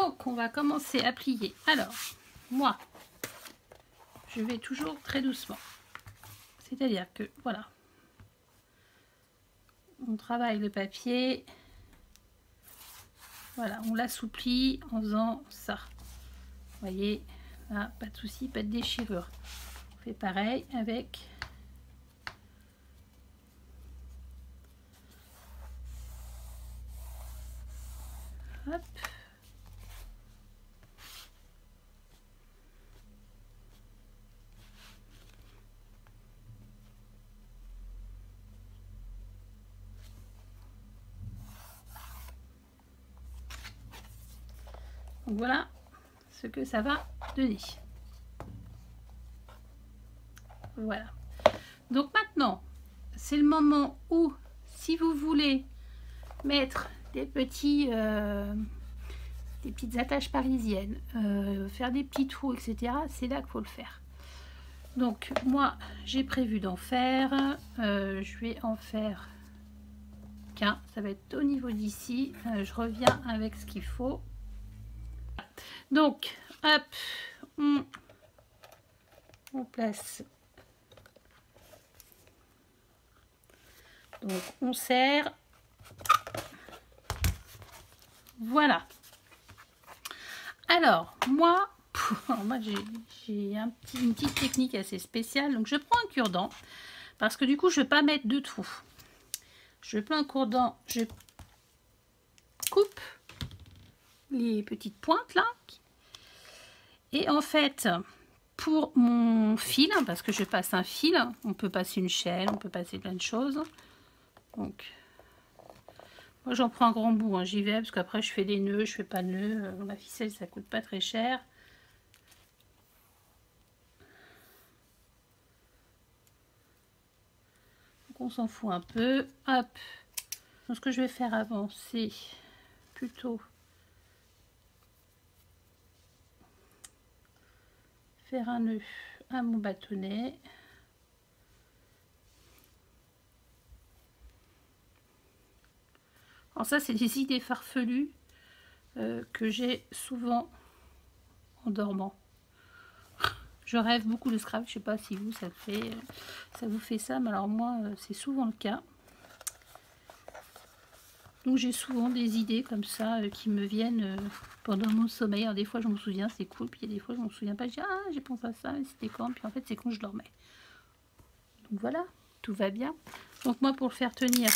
Donc, on va commencer à plier. Alors, moi, je vais toujours très doucement. C'est-à-dire que, voilà, on travaille le papier. Voilà, on l'assouplit en faisant ça. Vous voyez, là, pas de souci, pas de déchirure. On fait pareil avec... Hop. Donc voilà ce que ça va donner. Voilà. Donc maintenant, c'est le moment où, si vous voulez mettre des petites attaches parisiennes, faire des petits trous, etc., c'est là qu'il faut le faire. Donc moi, j'ai prévu d'en faire. Je vais en faire qu'un. Ça va être au niveau d'ici. Je reviens avec ce qu'il faut. Donc, hop, on place. Donc, on serre. Voilà. Alors, moi j'ai une petite technique assez spéciale. Donc, je prends un cure-dent parce que du coup, je ne vais pas mettre de trous. Je prends un cure-dent, je coupe les petites pointes là. Et en fait, pour mon fil, parce que je passe un fil, on peut passer une chaîne, on peut passer plein de choses. Donc, moi j'en prends un grand bout, hein, j'y vais, parce qu'après je fais des nœuds, je fais pas de nœuds. La ficelle, ça coûte pas très cher. Donc on s'en fout un peu. Hop. Donc, ce que je vais faire avant, c'est plutôt faire un nœud à mon bâtonnet. Alors ça, c'est des idées farfelues que j'ai souvent en dormant. Je rêve beaucoup de Scrabble, je sais pas si vous, ça vous fait ça, mais alors moi, c'est souvent le cas. Donc j'ai souvent des idées comme ça qui me viennent pendant mon sommeil. Alors des fois je me souviens, c'est cool, puis il y a des fois je me souviens pas, je dis ah j'ai pensé à ça, c'était quand, puis en fait c'est quand je dormais. Donc voilà, tout va bien. Donc moi pour le faire tenir,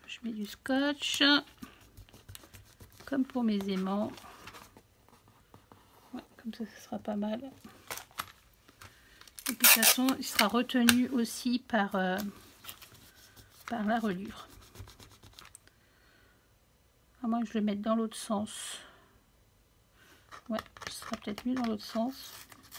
je mets du scotch, comme pour mes aimants. Ouais, comme ça ce sera pas mal. Et puis de toute façon il sera retenu aussi par la reliure. À moins que je le mette dans l'autre sens. Ouais, ce sera peut-être mieux dans l'autre sens.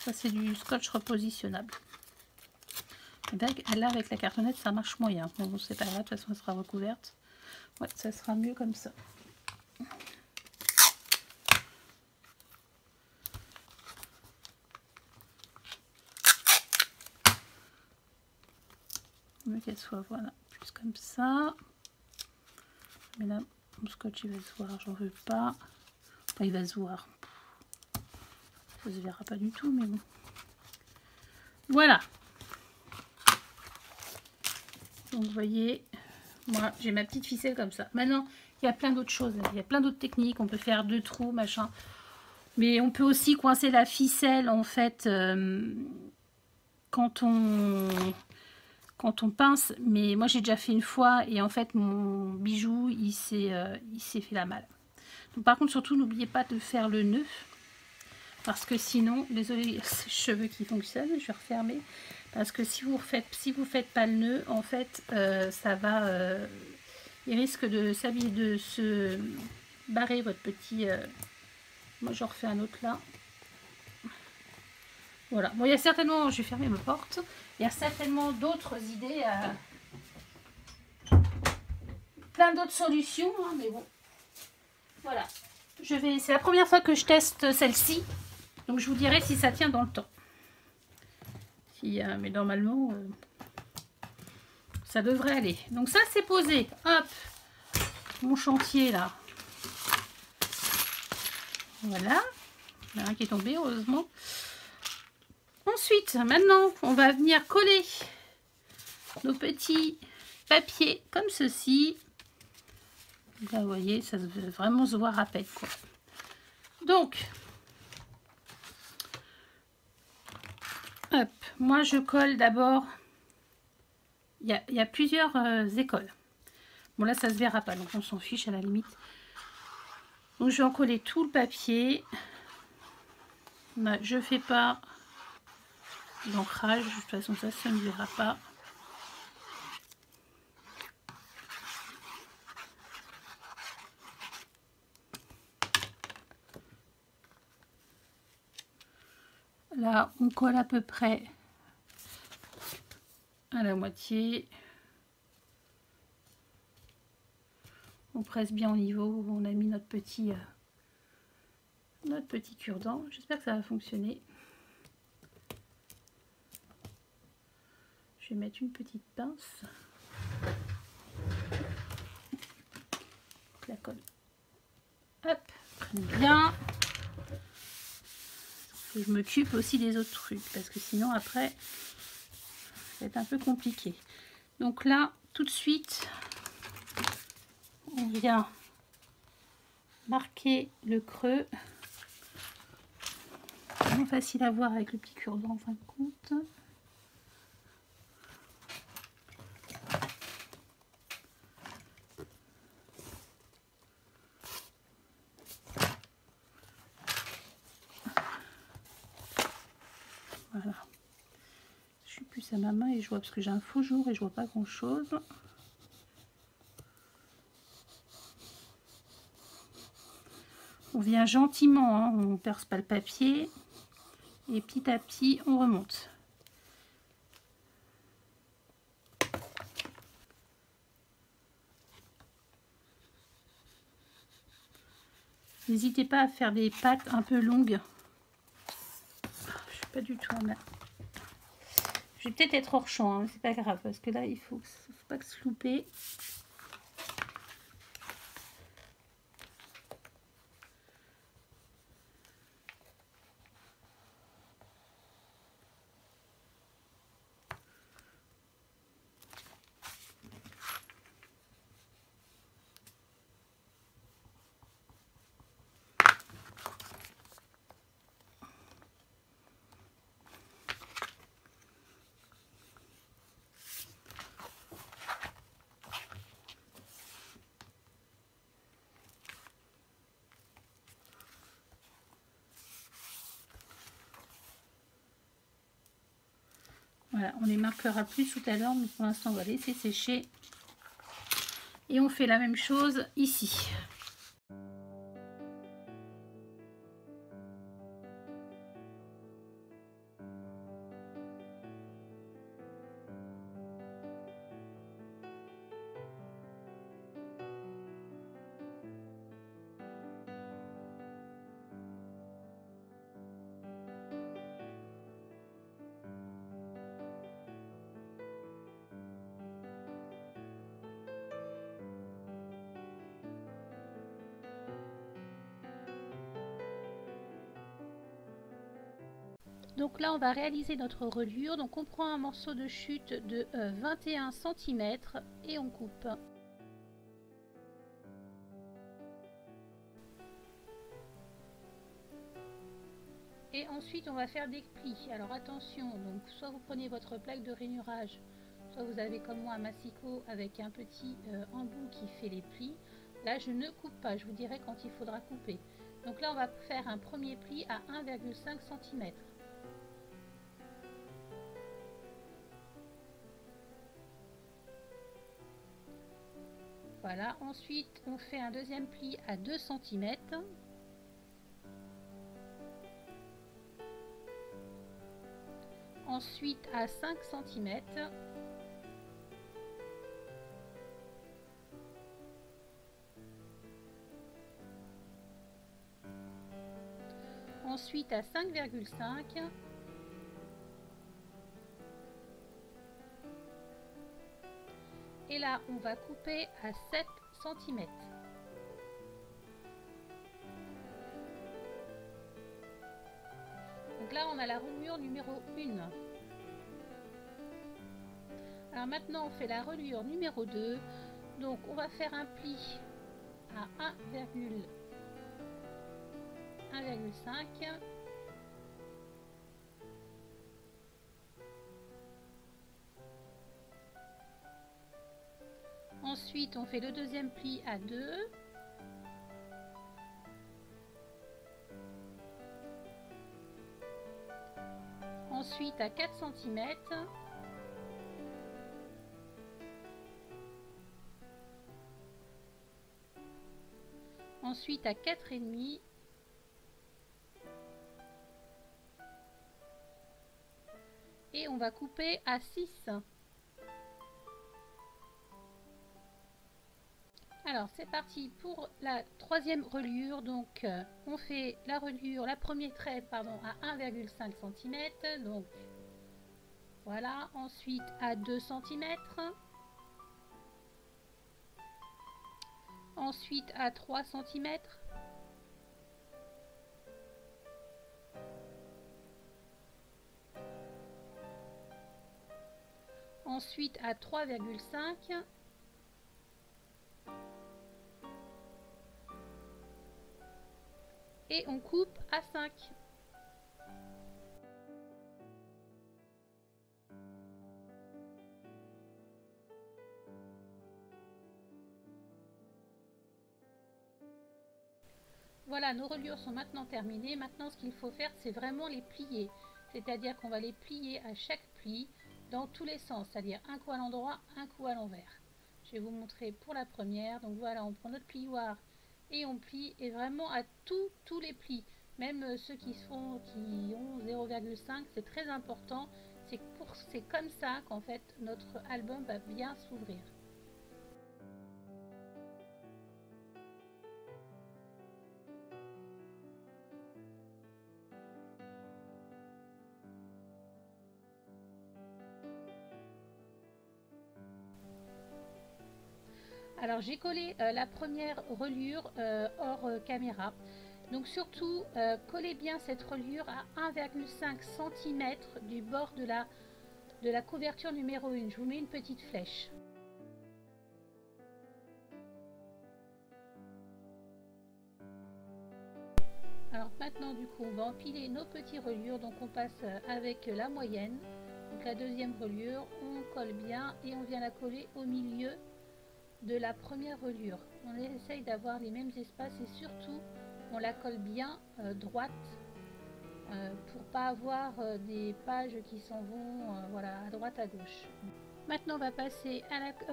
Ça, c'est du scotch repositionnable. Et bien, là, avec la cartonnette, ça marche moyen. Mais bon, c'est pas grave, de toute façon, elle sera recouverte. Ouais, ça sera mieux comme ça. Mieux qu'elle soit, voilà, plus comme ça. Mais là, mon scotch, il va se voir, j'en veux pas. Enfin, il va se voir. Ça se verra pas du tout, mais bon. Voilà. Donc, vous voyez, moi, j'ai ma petite ficelle comme ça. Maintenant, il y a plein d'autres choses. Il y a plein d'autres techniques. On peut faire 2 trous, machin. Mais on peut aussi coincer la ficelle, en fait, quand on pince. Mais moi, j'ai déjà fait une fois. Et en fait, mon bijou, il s'est fait la malle. Donc, par contre, surtout, n'oubliez pas de faire le nœud. Parce que sinon, désolé, c'est les cheveux qui fonctionnent, je vais refermer. Parce que si vous faites pas le nœud, en fait, ça va, il risque de se barrer votre petit. Moi, j'en refais un autre là. Voilà. Bon, il y a certainement, je vais fermer ma porte. Il y a certainement d'autres idées, plein d'autres solutions, hein, mais bon. Voilà. C'est la première fois que je teste celle-ci. Donc je vous dirai si ça tient dans le temps. Mais normalement, ça devrait aller. Donc ça c'est posé. Hop, mon chantier là. Voilà, il y en a un qui est tombé, heureusement. Ensuite, maintenant, on va venir coller nos petits papiers comme ceci. Là, vous voyez, ça va vraiment se voir à peine, quoi. Donc, hop, moi je colle d'abord. Il y a plusieurs écoles. Bon, là, ça se verra pas, donc on s'en fiche à la limite. Donc, je vais en coller tout le papier. Là, je fais pas d'ancrage, de toute façon, ça ne verra pas. Là, on colle à peu près à la moitié. On presse bien au niveau où on a mis notre petit cure-dent. J'espère que ça va fonctionner. Je vais mettre une petite pince. La colle. Hop, prenne bien. Et je m'occupe aussi des autres trucs parce que sinon après ça va être un peu compliqué. Donc là, tout de suite, on vient marquer le creux. Vraiment facile à voir avec le petit cure-dent en fin de compte. Voilà. Je suis plus à ma main et je vois parce que j'ai un faux jour et je vois pas grand chose. On vient gentiment, hein, on perce pas le papier et petit à petit on remonte. N'hésitez pas à faire des pattes un peu longues. Je suis pas du tout en... Je vais peut-être être hors champ, hein, c'est pas grave parce que là il faut pas que se louper. Voilà, on les marquera plus tout à l'heure, mais pour l'instant on va laisser sécher. Et on fait la même chose ici. Donc là on va réaliser notre reliure. Donc on prend un morceau de chute de 21 cm et on coupe. Et ensuite on va faire des plis. Alors attention, donc soit vous prenez votre plaque de rainurage, soit vous avez comme moi un massicot avec un petit embout qui fait les plis. Là je ne coupe pas, je vous dirai quand il faudra couper. Donc là on va faire un premier pli à 1,5 cm. Voilà, ensuite on fait un deuxième pli à 2 cm. Ensuite à 5 cm. Ensuite à 5,5. Et là, on va couper à 7 cm. là on a la reliure numéro 1. Alors maintenant on fait la reliure numéro 2. Donc on va faire un pli à 1,5. Ensuite on fait le deuxième pli à 2. Ensuite à 4 cm. Ensuite à 4,5. Et on va couper à 6. Alors c'est parti pour la troisième reliure. Donc on fait la reliure, la première trait pardon, à 1,5 cm. Donc voilà, ensuite à 2 cm. Ensuite à 3 cm. Ensuite à 3,5. Et on coupe à 5. Voilà, nos reliures sont maintenant terminées. Maintenant, ce qu'il faut faire, c'est vraiment les plier. C'est-à-dire qu'on va les plier à chaque pli dans tous les sens. C'est-à-dire un coup à l'endroit, un coup à l'envers. Je vais vous montrer pour la première. Donc voilà, on prend notre plioir et on plie. Et vraiment à tous les plis. Même ceux qui ont 0,5, c'est très important. C'est comme ça qu'en fait, notre album va bien s'ouvrir. Alors j'ai collé la première reliure hors caméra. Donc surtout collez bien cette reliure à 1,5 cm du bord de la couverture numéro 1. Je vous mets une petite flèche. Alors maintenant du coup on va empiler nos petites reliures. Donc on passe avec la moyenne. Donc la deuxième reliure, on colle bien et on vient la coller au milieu de la première reliure. On essaye d'avoir les mêmes espaces et surtout on la colle bien droite pour pas avoir des pages qui s'en vont voilà, à droite à gauche. Maintenant on va passer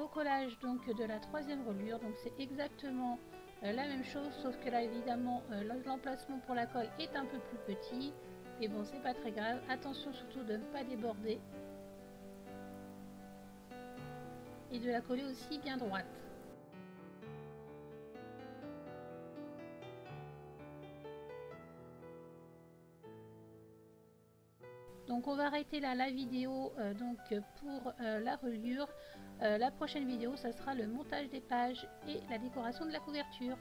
au collage donc de la troisième reliure. Donc c'est exactement la même chose, sauf que là évidemment l'emplacement pour la colle est un peu plus petit, mais bon c'est pas très grave. Attention surtout de ne pas déborder et de la coller aussi bien droite. Donc on va arrêter là la vidéo donc pour la reliure. La prochaine vidéo ça sera le montage des pages et la décoration de la couverture.